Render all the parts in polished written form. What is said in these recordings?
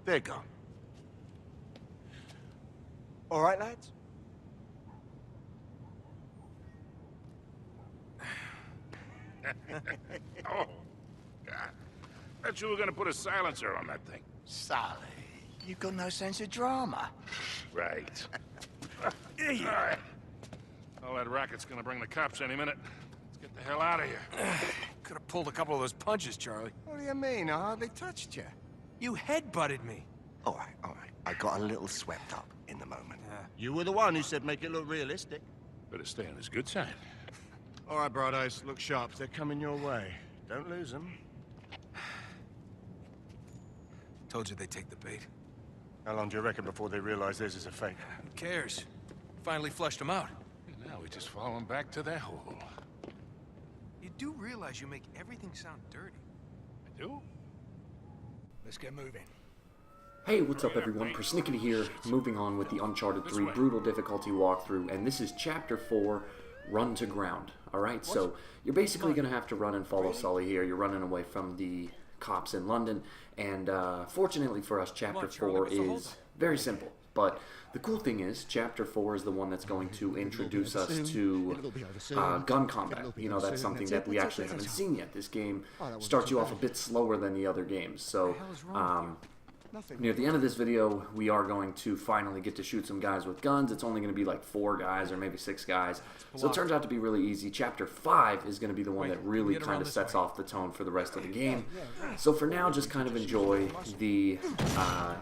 They're gone. All right, lads? Oh, God. Bet you were gonna put a silencer on that thing. Sully, you've got no sense of drama. Right. All right. All that racket's gonna bring the cops any minute. Let's get the hell out of here. Could have pulled a couple of those punches, Charlie. What do you mean? I hardly touched you. You headbutted me. All right, all right. I got a little swept up in the moment. You were the one who said make it look realistic. Better stay on his good side. All right, Broados, look sharp. They're coming your way. Don't lose them. Told you they'd take the bait. How long do you reckon before they realize this is a fake? Who cares? Finally flushed them out. And now we just follow him back to their hole. You do realize you make everything sound dirty. I do? Let's get moving. Hey, what's up everyone? PersNikity here, moving on with the Uncharted 3 Brutal Difficulty walkthrough, and this is Chapter 4, Run to Ground. Alright, so you're basically going to have to run and follow Sully here. You're running away from the cops in London, and fortunately for us, Chapter 4 is very simple. But the cool thing is, Chapter 4 is the one that's going to introduce us to gun combat. You know, that's something that we actually haven't seen yet. This game starts you off a bit slower than the other games, so near the end of this video, we are going to finally get to shoot some guys with guns. It's only going to be like 4 guys or maybe 6 guys. So it turns out to be really easy. Chapter 5 is going to be the one that really kind of sets off the tone for the rest of the game. So for now, just kind of enjoy the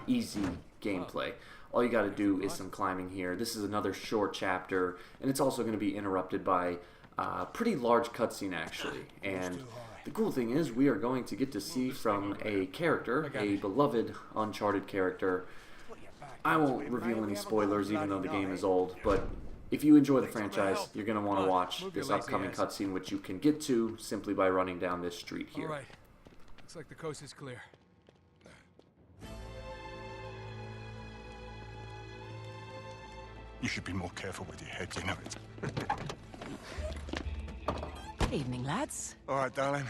easy gameplay. All you got to do is some climbing here. This is another short chapter, and it's also going to be interrupted by a pretty large cutscene actually. And the cool thing is we are going to get to see from a character, a beloved Uncharted character. I won't reveal any spoilers even though the game is old, but if you enjoy the franchise, you're going to want to watch this upcoming cutscene, which you can get to simply by running down this street here. Alright. Looks like the coast is clear. You should be more careful with your head, you know it. Evening, lads. All right, darling.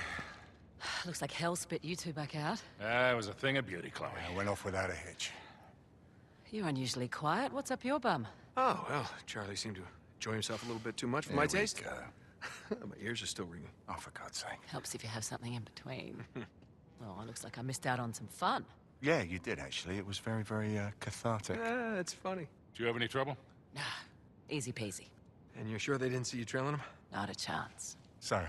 Looks like hell spit you two back out. It was a thing of beauty, Chloe. I went off without a hitch. You're unusually quiet. What's up your bum? Oh, well, Charlie seemed to enjoy himself a little bit too much for my taste. My ears are still ringing. Oh, for God's sake. Helps if you have something in between. Well, it looks like I missed out on some fun. Yeah, you did, actually. It was very, very cathartic. It's funny. Do you have any trouble? Nah, easy peasy. And you're sure they didn't see you trailing them? Not a chance. So,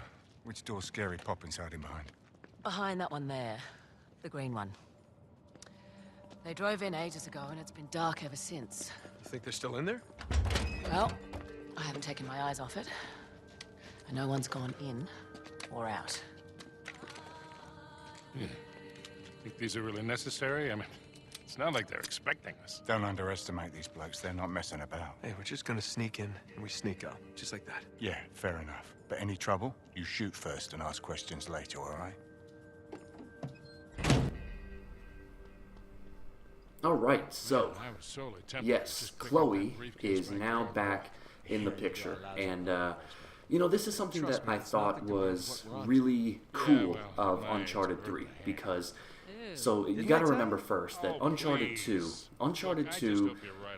which door's Scary Poppins hiding behind? Behind that one there. The green one. They drove in ages ago and it's been dark ever since. You think they're still in there? Well, I haven't taken my eyes off it. And no one's gone in or out. Think these are really necessary? I mean, it's not like they're expecting us. Don't underestimate these blokes. They're not messing about. Hey, we're just gonna sneak in and we sneak out. Just like that. Yeah, fair enough. But any trouble, you shoot first and ask questions later, all right? Alright, so I was solely tempted to yes, just pick up Chloe that briefcase is right now there. back in the picture, and you know, this is something that I thought was really cool of Uncharted 3, because so you got to remember first that Uncharted 2,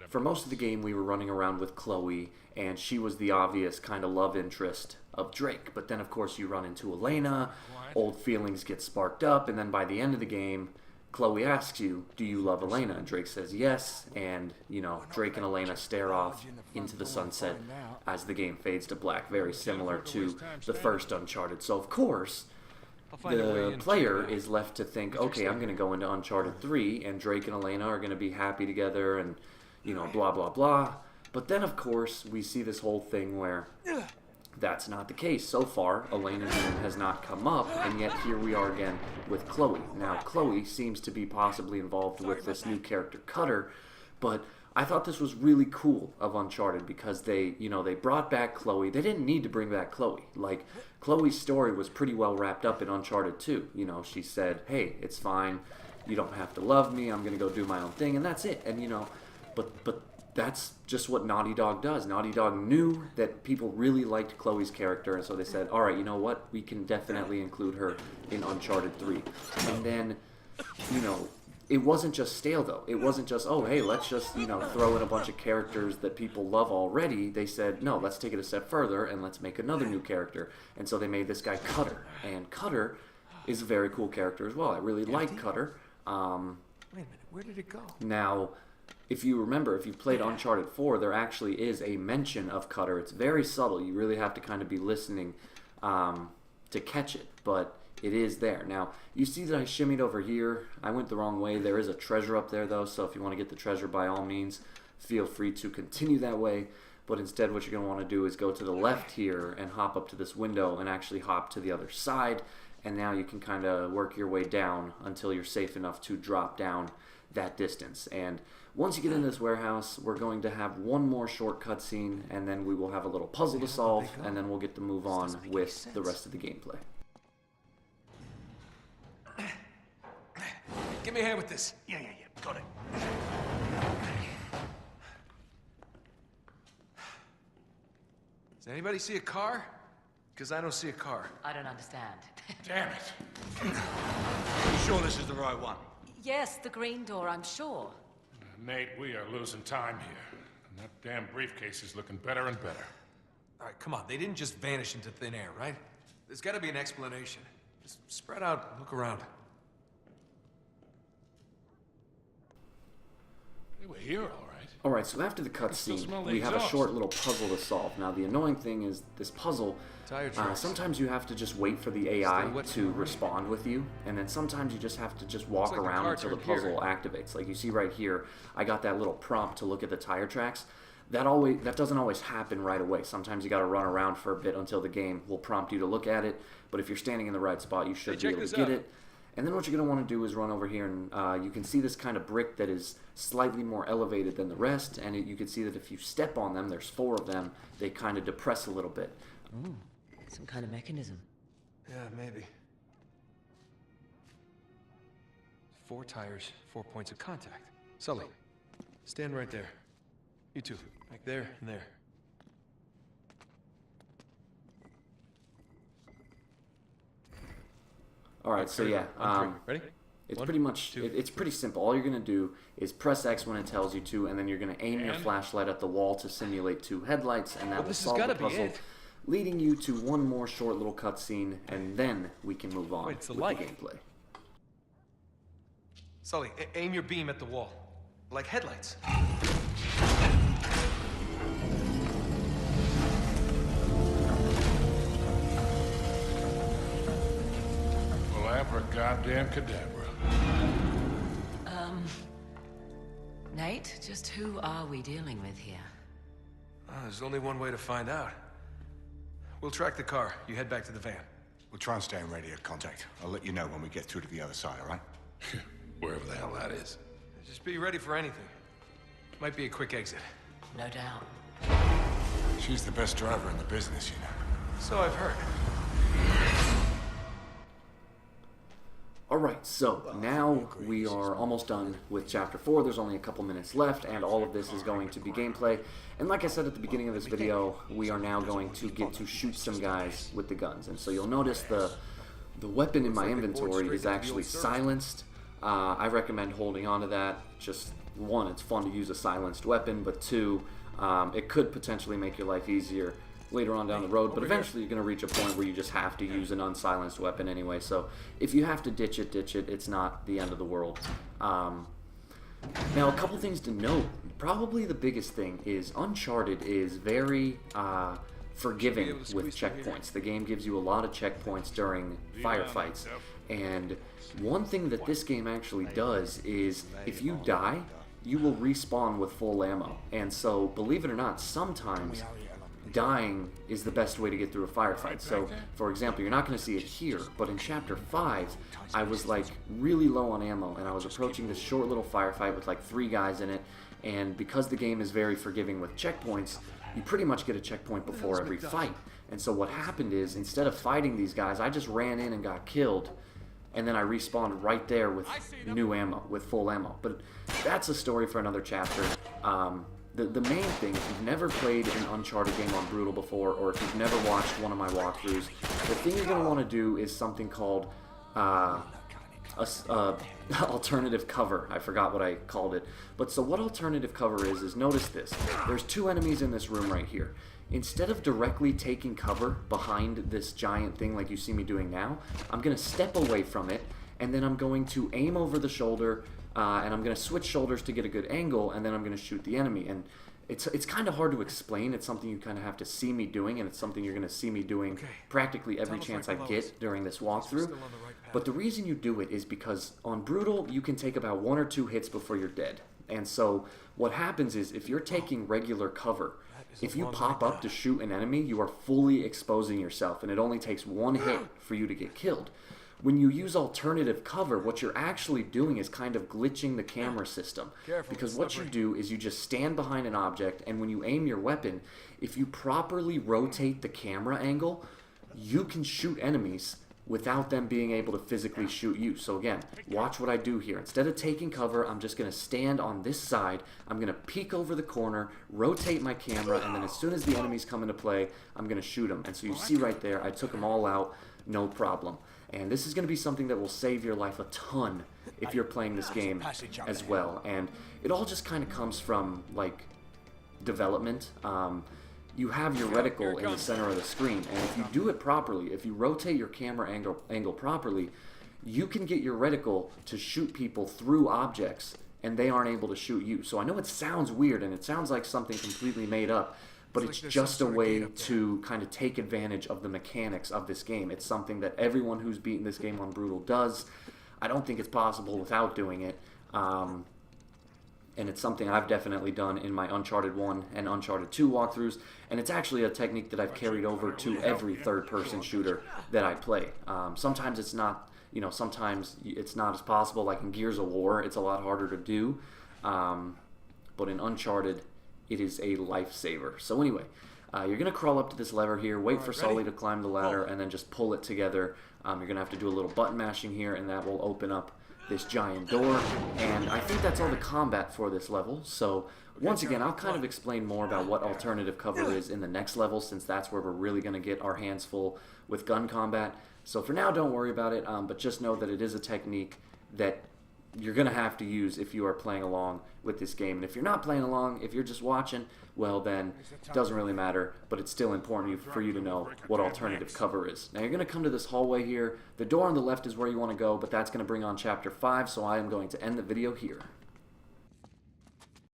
for most of the game we were running around with Chloe, and she was the obvious kind of love interest of Drake. But then of course you run into Elena, old feelings get sparked up, and then by the end of the game, Chloe asks you, do you love Elena? And Drake says yes, and, you know, Drake and Elena stare off into the sunset as the game fades to black, very similar to the first Uncharted. So, of course, the player is left to think, okay, I'm going to go into Uncharted 3, and Drake and Elena are going to be happy together, and, you know, blah, blah, blah. But then, of course, we see this whole thing where that's not the case. So far, Elena's name has not come up, and yet here we are again with Chloe. Now, Chloe seems to be possibly involved with this new character, Cutter, but I thought this was really cool of Uncharted because they, you know, they brought back Chloe. They didn't need to bring back Chloe. Like, Chloe's story was pretty well wrapped up in Uncharted 2. You know, she said, hey, it's fine. You don't have to love me. I'm going to go do my own thing, and that's it. And, you know, but that's just what Naughty Dog does. Naughty Dog knew that people really liked Chloe's character, and so they said, all right, you know what? We can definitely include her in Uncharted 3. And then, you know, it wasn't just stale, though. It wasn't just, oh, hey, let's just, you know, throw in a bunch of characters that people love already. They said, no, let's take it a step further and let's make another new character. And so they made this guy Cutter. And Cutter is a very cool character as well. I really like Cutter. Wait a minute, where did it go? Now, if you remember, if you've played Uncharted 4, there actually is a mention of Cutter. It's very subtle. You really have to kind of be listening to catch it, but it is there. Now, you see that I shimmied over here. I went the wrong way. There is a treasure up there, though, so if you want to get the treasure, by all means, feel free to continue that way. But instead, what you're going to want to do is go to the left here and hop up to this window and actually hop to the other side. And now you can kind of work your way down until you're safe enough to drop down that distance. And once you get into this warehouse, we're going to have one more short cutscene, and then we will have a little puzzle to solve, and then we'll get to move on with the rest of the gameplay. Give me a hand with this. Yeah. Got it. Does anybody see a car? Because I don't see a car. I don't understand. Damn it. You sure this is the right one? Yes, the green door, I'm sure. Nate, we are losing time here. And that damn briefcase is looking better and better. All right, come on. They didn't just vanish into thin air, right? There's got to be an explanation. Just spread out and look around. They were here, all right. Alright, so after the cutscene, we have a short little puzzle to solve. Now, the annoying thing is, this puzzle, sometimes you have to just wait for the AI to respond with you, and then sometimes you just have to just walk around until the puzzle activates. Like you see right here, I got that little prompt to look at the tire tracks. That doesn't always happen right away. Sometimes you got to run around for a bit until the game will prompt you to look at it, but if you're standing in the right spot, you should be able to get it. And then what you're going to want to do is run over here, and you can see this kind of brick that is slightly more elevated than the rest, and you can see that if you step on them, there's 4 of them, they kind of depress a little bit. Ooh, some kind of mechanism. Yeah, maybe. 4 tires, 4 points of contact. Sully, stand right there. You two, like there and there. Alright, so yeah, ready? it's pretty much, it's pretty simple. All you're going to do is press X when it tells you to, and then you're going to aim your flashlight at the wall to simulate 2 headlights, and that will solve the puzzle, leading you to one more short little cutscene, and then we can move on with the gameplay. Sully, aim your beam at the wall, like headlights. Goddamn cadabra. Nate, just who are we dealing with here? There's only one way to find out. We'll track the car. You head back to the van. We'll try and stay in radio contact. I'll let you know when we get through to the other side, all right? Wherever the hell that is. Just be ready for anything. Might be a quick exit. No doubt. She's the best driver in the business, you know. So I've heard. Alright, so now we are almost done with Chapter 4. There's only a couple minutes left, and all of this is going to be gameplay. And like I said at the beginning of this video, we are now going to get to shoot some guys with the guns. And so you'll notice the weapon in my inventory is actually silenced. I recommend holding on to that. Just, 1, it's fun to use a silenced weapon, but 2, it could potentially make your life easier later on down the road, but eventually you're going to reach a point where you just have to use an unsilenced weapon anyway, so if you have to ditch it, it's not the end of the world. Now, a couple things to note. Probably the biggest thing is Uncharted is very forgiving with checkpoints. The game gives you a lot of checkpoints during firefights, and one thing that this game actually does is if you die, you will respawn with full ammo, and so believe it or not, sometimes dying is the best way to get through a firefight. So, for example, you're not going to see it here, but in Chapter 5, I was like really low on ammo, and I was approaching this short little firefight with like 3 guys in it, and because the game is very forgiving with checkpoints, you pretty much get a checkpoint before every fight. And so what happened is, instead of fighting these guys, I just ran in and got killed, and then I respawned right there with new ammo, with full ammo. But that's a story for another chapter. The main thing, if you've never played an Uncharted game on Brutal before, or if you've never watched one of my walkthroughs, the thing you're going to want to do is something called alternative cover. I forgot what I called it. But so what alternative cover is notice this. There's 2 enemies in this room right here. Instead of directly taking cover behind this giant thing like you see me doing now, I'm going to step away from it, and then I'm going to aim over the shoulder, and I'm going to switch shoulders to get a good angle, and then I'm going to shoot the enemy. And it's kind of hard to explain. It's something you kind of have to see me doing, and it's something you're going to see me doing practically every chance I get during this walkthrough. But the reason you do it is because on Brutal, you can take about 1 or 2 hits before you're dead. And so what happens is if you're taking regular cover, if you pop up to shoot an enemy, you are fully exposing yourself, and it only takes 1 hit for you to get killed. When you use alternative cover, what you're actually doing is kind of glitching the camera system. Because what you do is you just stand behind an object, and when you aim your weapon, if you properly rotate the camera angle, you can shoot enemies without them being able to physically shoot you. So again, watch what I do here. Instead of taking cover, I'm just going to stand on this side. I'm going to peek over the corner, rotate my camera, and then as soon as the enemies come into play, I'm going to shoot them. And so you see right there, I took them all out, no problem. And this is going to be something that will save your life a ton if you're playing this game as well. And it all just kind of comes from, like, development. You have your reticle in the center of the screen, and if you do it properly, if you rotate your camera angle properly, you can get your reticle to shoot people through objects, and they aren't able to shoot you. So I know it sounds weird, and it sounds like something completely made up, but it's just a way to kind of take advantage of the mechanics of this game. It's something that everyone who's beaten this game on Brutal does. I don't think it's possible without doing it. And it's something I've definitely done in my Uncharted 1 and Uncharted 2 walkthroughs, and it's actually a technique that I've carried over to every third-person shooter that I play. Sometimes it's not, sometimes it's not as possible. Like in Gears of War, it's a lot harder to do, but in Uncharted, it is a lifesaver. So anyway, you're going to crawl up to this lever here, wait for Sully to climb the ladder, and then just pull it together. You're going to have to do a little button mashing here, and that will open up this giant door, and I think that's all the combat for this level. So once again, I'll kind of explain more about what alternative cover is in the next level, since that's where we're really going to get our hands full with gun combat. So for now, don't worry about it, but just know that it is a technique that you're going to have to use if you are playing along with this game. And if you're not playing along, if you're just watching, well then, it doesn't really matter, but it's still important for you to know what alternative cover is. Now you're going to come to this hallway here. The door on the left is where you want to go, but that's going to bring on Chapter 5, so I am going to end the video here.